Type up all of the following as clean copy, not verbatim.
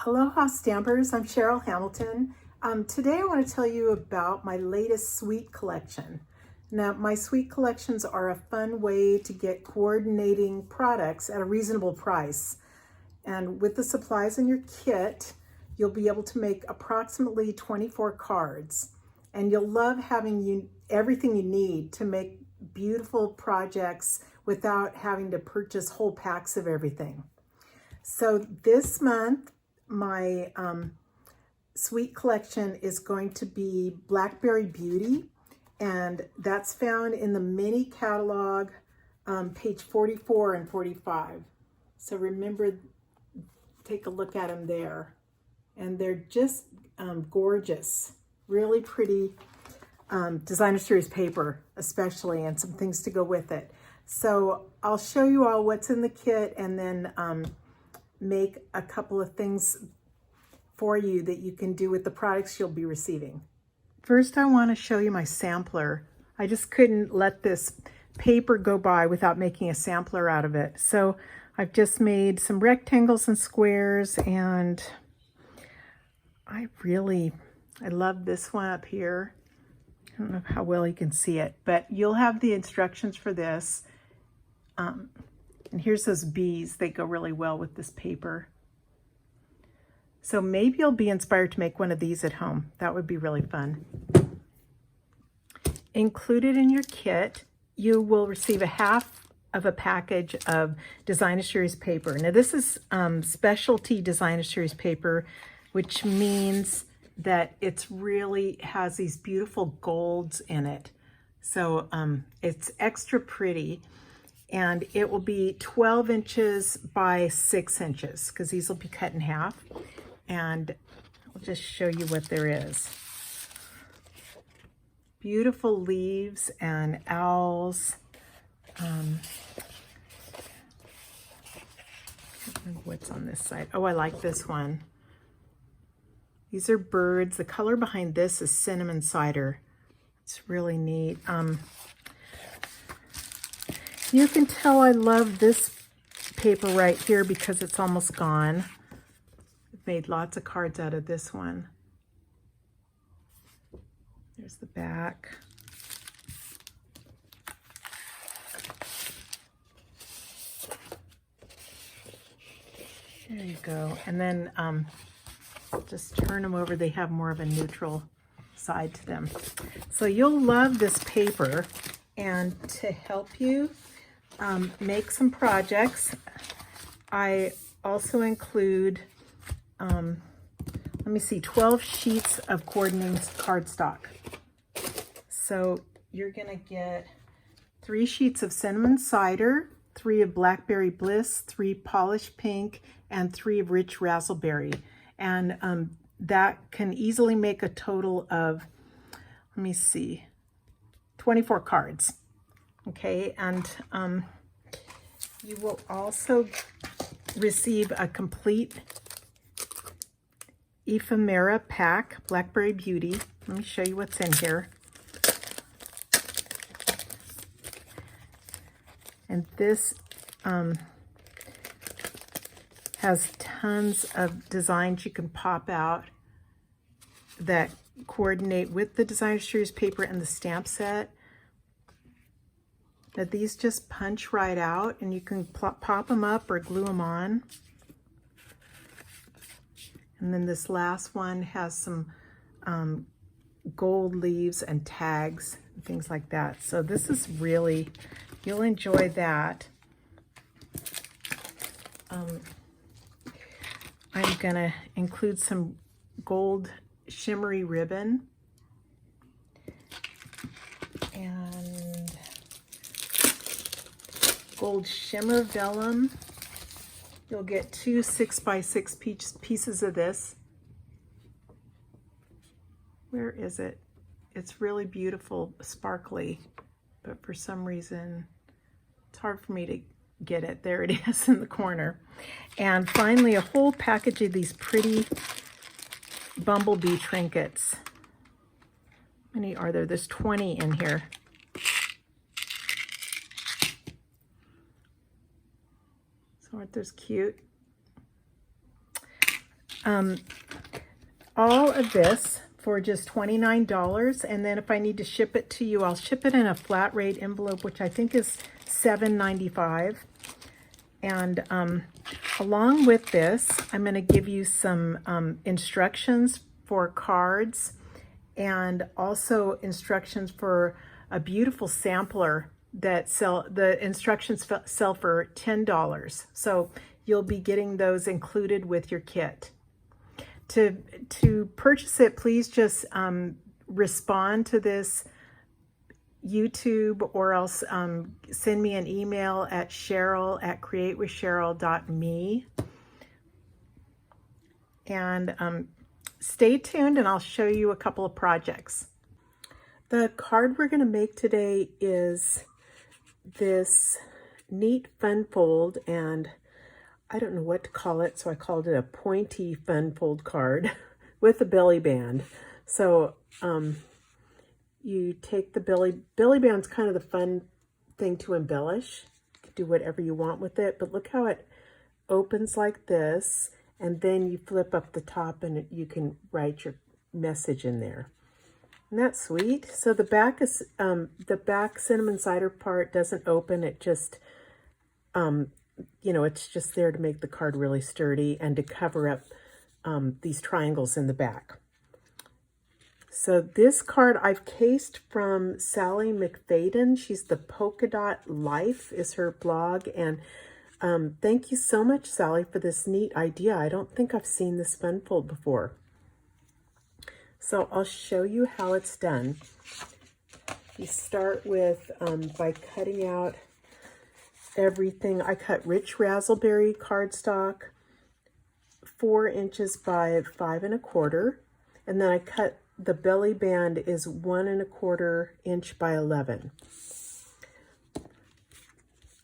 Aloha Stampers, I'm Cheryl Hamilton. Today I want to tell you about my latest suite collection. Now, my suite collections are a fun way to get coordinating products at a reasonable price. And with the supplies in your kit, you'll be able to make approximately 24 cards. And you'll love having everything you need to make beautiful projects without having to purchase whole packs of everything. So this month, my suite collection is going to be Blackberry Beauty, and that's found in the mini catalog, page 44 and 45. So remember, take a look at them there. And they're just gorgeous, really pretty designer series paper, especially, and some things to go with it. So I'll show you all what's in the kit, and then make a couple of things for you that you can do with the products you'll be receiving. First, I want to show you my sampler. I just couldn't let this paper go by without making a sampler out of it. So I've just made some rectangles and squares, and I love this one up here. I don't know how well you can see it, but you'll have the instructions for this. And here's those bees. They go really well with this paper. So maybe you'll be inspired to make one of these at home. That would be really fun. Included in your kit, you will receive a half of a package of designer series paper. Now this is specialty designer series paper, which means that it's really has these beautiful golds in it. So it's extra pretty. And it will be 12 inches by 6 inches, because these will be cut in half. And I'll just show you what there is. Beautiful leaves and owls. What's on this side? Oh, I like this one. These are birds. The color behind this is cinnamon cider. It's really neat. You can tell I love this paper right here because it's almost gone. I've made lots of cards out of this one. There's the back. There you go. And then just turn them over. They have more of a neutral side to them. So you'll love this paper. And to help you make some projects, I also include, let me see, 12 sheets of coordinating cardstock. So you're gonna get 3 sheets of cinnamon cider, 3 of blackberry bliss, 3 polished pink, and 3 of rich razzleberry. And that can easily make a total of, let me see, 24 cards. Okay, and you will also receive a complete ephemera pack, Blackberry Beauty. Let me show you what's in here. And this has tons of designs you can pop out that coordinate with the designer series paper and the stamp set. That these just punch right out, and you can pop them up or glue them on. And then this last one has some gold leaves and tags and things like that. So this is really, you'll enjoy that. I'm gonna include some gold shimmery ribbon and gold shimmer vellum. You'll get 2 6x6 pieces of this. Where is it? It's really beautiful, sparkly, but for some reason it's hard for me to get it. There it is in the corner. And finally, a whole package of these pretty bumblebee trinkets. How many are there? There's 20 in here. So aren't those cute? all of this for just $29, and then if I need to ship it to you, I'll ship it in a flat rate envelope, which I think is $7.95. And along with this, I'm going to give you some instructions for cards, and also instructions for a beautiful sampler that the instructions sell for $10. So you'll be getting those included with your kit. To purchase it, please just respond to this YouTube, or else send me an email at cheryl@createwithcheryl.me. And stay tuned, and I'll show you a couple of projects. The card we're going to make today is this neat fun fold, and I don't know what to call it, so I called it a pointy fun fold card with a belly band. So you take the belly band's kind of the fun thing to embellish. You can do whatever you want with it, but look how it opens like this, and then you flip up the top and you can write your message in there. Isn't that sweet? So the back is the back cinnamon cider part doesn't open. It just you know, it's just there to make the card really sturdy and to cover up these triangles in the back. So this card I've cased from Sally McFadden. She's the Polka Dot Life is her blog. And thank you so much, Sally, for this neat idea. I don't think I've seen this fun fold before. So I'll show you how it's done. You start with by cutting out everything. I cut rich razzleberry cardstock, 4 inches by 5 1/4, and then I cut the belly band is 1 1/4 inch by 11.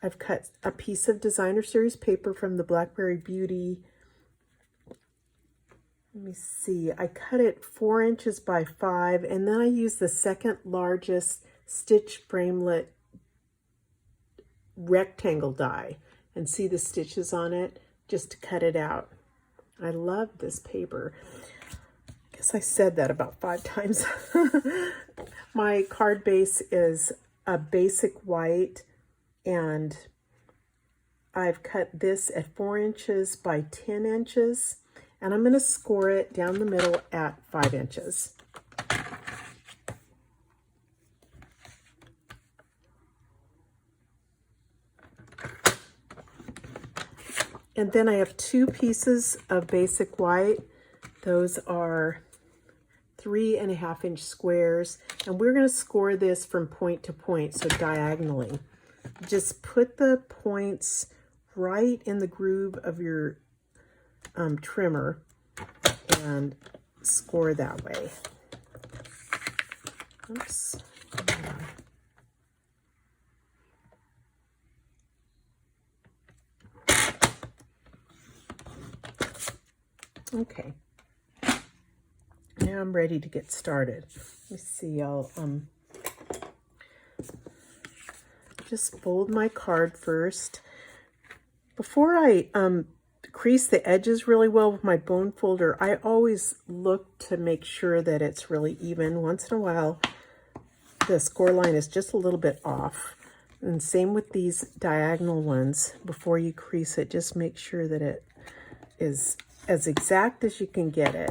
I've cut a piece of designer series paper from the Blackberry Beauty. Let me see. I cut it 4 inches by 5, and then I used the second largest stitch framelit rectangle die, and see the stitches on it just to cut it out. I love this paper. I guess I said that about 5 times. My card base is a basic white, and I've cut this at 4 inches by 10 inches, and I'm going to score it down the middle at 5 inches. And then I have 2 pieces of basic white. Those are 3 1/2 inch squares. And we're going to score this from point to point, so diagonally. Just put the points right in the groove of your trimmer and score that way. Oops. Okay, now I'm ready to get started. Let me see, I'll just fold my card first. Before I crease the edges really well with my bone folder, I always look to make sure that it's really even. Once in a while, the score line is just a little bit off. And same with these diagonal ones. Before you crease it, just make sure that it is as exact as you can get it.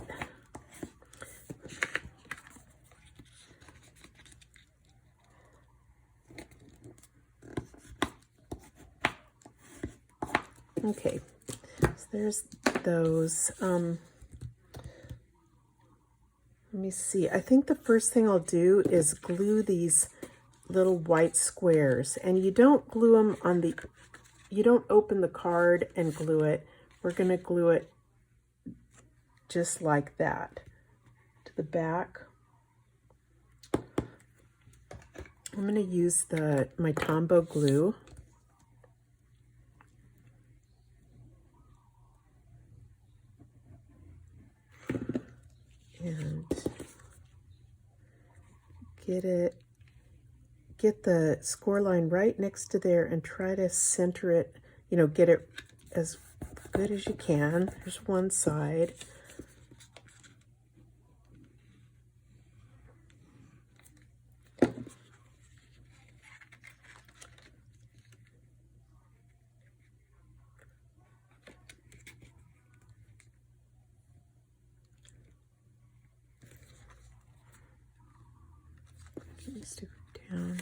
Okay, so there's those. Let me see. I think the first thing I'll do is glue these little white squares, and you don't glue them on the, you don't open the card and glue it. We're going to glue it just like that to the back. I'm going to use my Tombow glue. And get the score line right next to there and try to center it, you know, get it as good as you can. There's one side. Just do it down.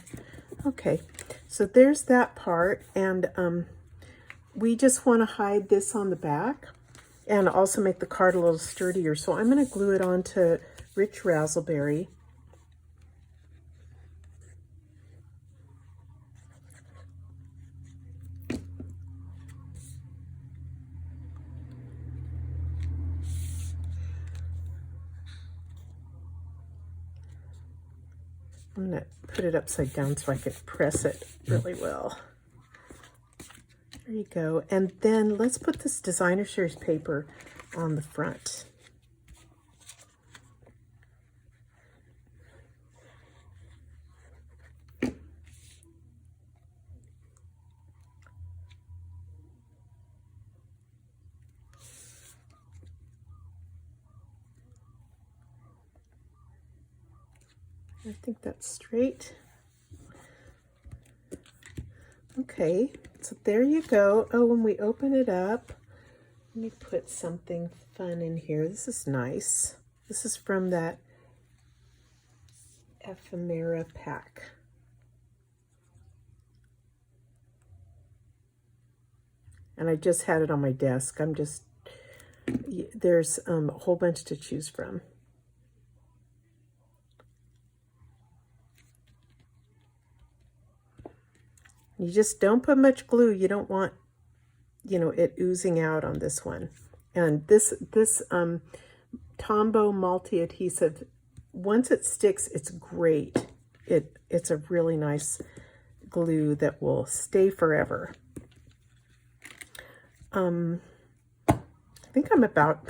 Okay, so there's that part, and we just want to hide this on the back and also make the card a little sturdier. So I'm going to glue it onto Rich Razzleberry. I'm going to put it upside down so I can press it really well. There you go. And then let's put this designer series paper on the front. I think that's straight. Okay, so there you go. Oh, when we open it up, let me put something fun in here. This is nice. This is from that ephemera pack. And I just had it on my desk. There's a whole bunch to choose from. You just don't put much glue. You don't want, it oozing out on this one. And this Tombow multi-adhesive, once it sticks, it's great. It's a really nice glue that will stay forever. I think I'm about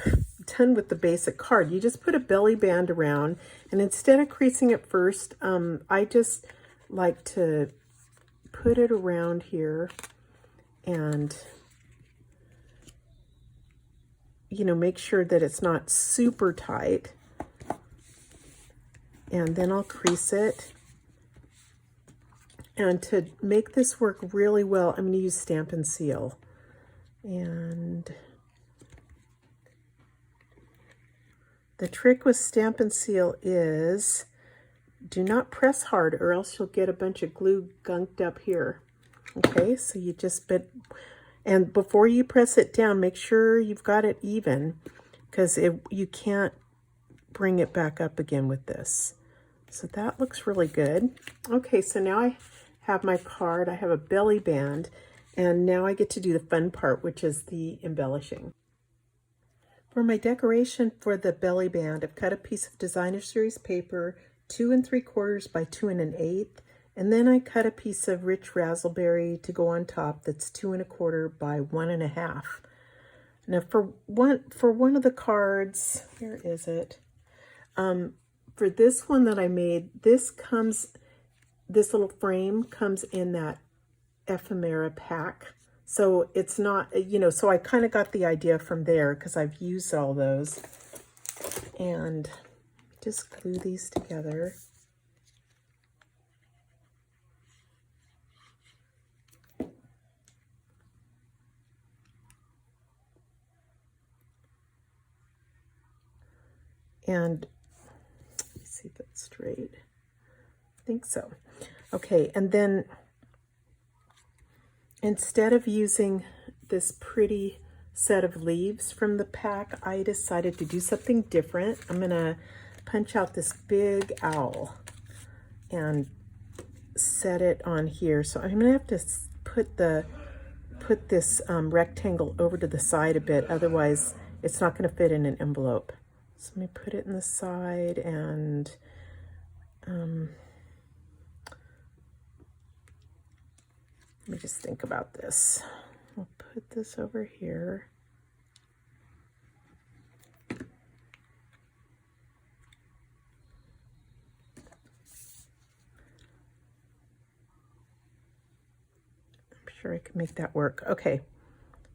done with the basic card. You just put a belly band around, and instead of creasing it first, I just like to put it around here and make sure that it's not super tight, and then I'll crease it. And to make this work really well, I'm going to use Stampin' Seal. And the trick with Stampin' Seal is do not press hard, or else you'll get a bunch of glue gunked up here. Okay, so you just and before you press it down, make sure you've got it even, because you can't bring it back up again with this. So that looks really good. Okay, so now I have my card. I have a belly band, and now I get to do the fun part, which is the embellishing. For my decoration for the belly band, I've cut a piece of designer series paper 2 3/4 by 2 1/8, and then I cut a piece of Rich Razzleberry to go on top that's 2 1/4 by 1 1/2. Now for one of the cards, where is it? For this one that I made, this little frame comes in that ephemera pack. So it's not, so I kind of got the idea from there because I've used all those. And just glue these together. And let me see if it's straight. I think so. Okay, and then instead of using this pretty set of leaves from the pack, I decided to do something different. I'm going to punch out this big owl and set it on here. So I'm going to have to put this rectangle over to the side a bit, otherwise it's not going to fit in an envelope. So let me put it in the side, and let me just think about this. I'll put this over here. I'm sure I can make that work. Okay,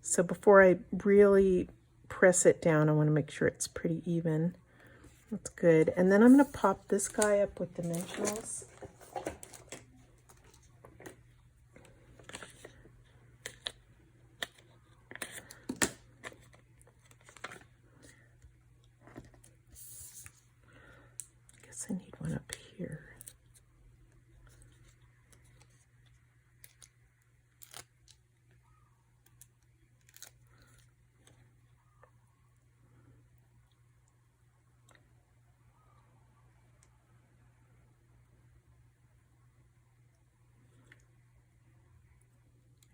so before I really press it down, I want to make sure it's pretty even. That's good. And then I'm going to pop this guy up with dimensionals. I need one up here.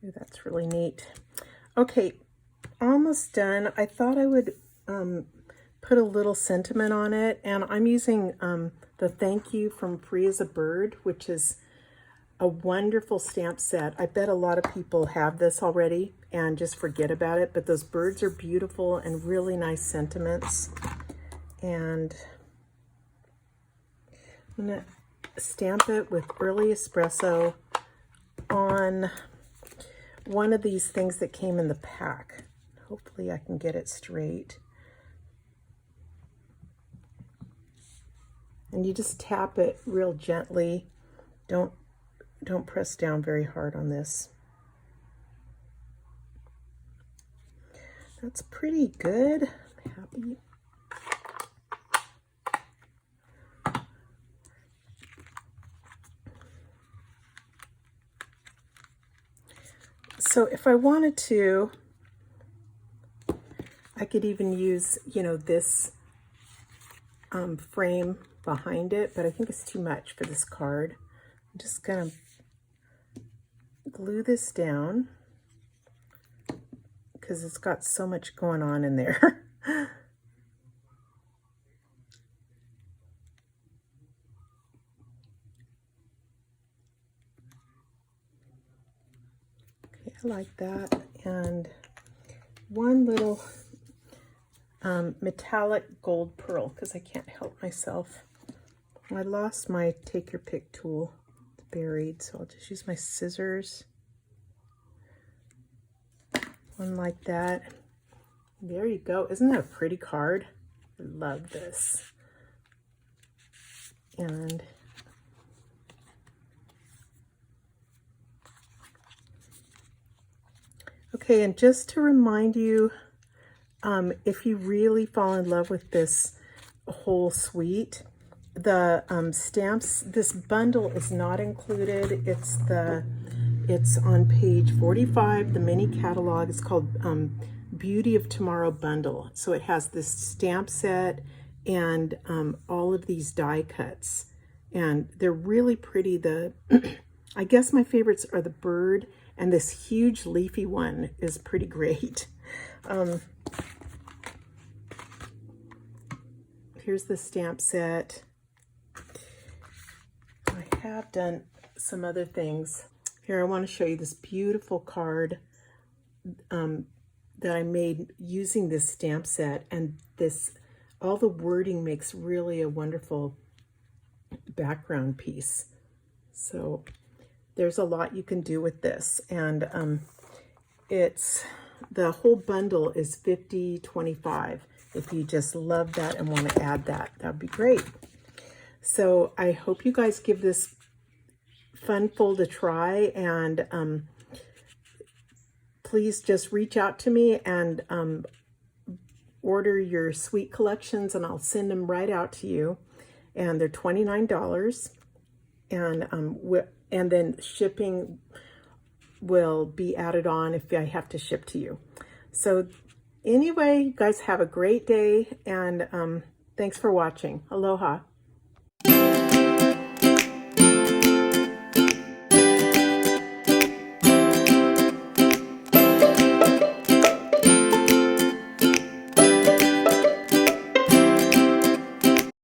Ooh, that's really neat. Okay, almost done. I thought I would put a little sentiment on it, and I'm using the Thank You from Free as a Bird, which is a wonderful stamp set. I bet a lot of people have this already and just forget about it, but those birds are beautiful and really nice sentiments. And I'm gonna stamp it with Early Espresso on one of these things that came in the pack. Hopefully I can get it straight. And you just tap it real gently. Don't press down very hard on this. That's pretty good. I'm happy. So if I wanted to, I could even use, you know, this frame behind it, but I think it's too much for this card. I'm just gonna glue this down because it's got so much going on in there. Okay, I like that. And one little metallic gold pearl, because I can't help myself. I lost my take your pick tool. It's buried, so I'll just use my scissors. One like that. There you go. Isn't that a pretty card? I love this. And okay, and just to remind you, if you really fall in love with this whole suite, the stamps, this bundle is not included. It's on page 45, the mini catalog. It's called Beauty of Tomorrow Bundle. So it has this stamp set and all of these die cuts, and they're really pretty. I guess my favorites are the bird, and this huge leafy one is pretty great. Here's the stamp set. I have done some other things. Here, I want to show you this beautiful card that I made using this stamp set, and all the wording makes really a wonderful background piece. So there's a lot you can do with this, and the whole bundle is $50.25. If you just love that and want to add that, that'd be great. So I hope you guys give this fun fold a try, and please just reach out to me and order your suite collections, and I'll send them right out to you. And they're $29, and then shipping will be added on if I have to ship to you. So anyway, you guys have a great day, and thanks for watching. Aloha.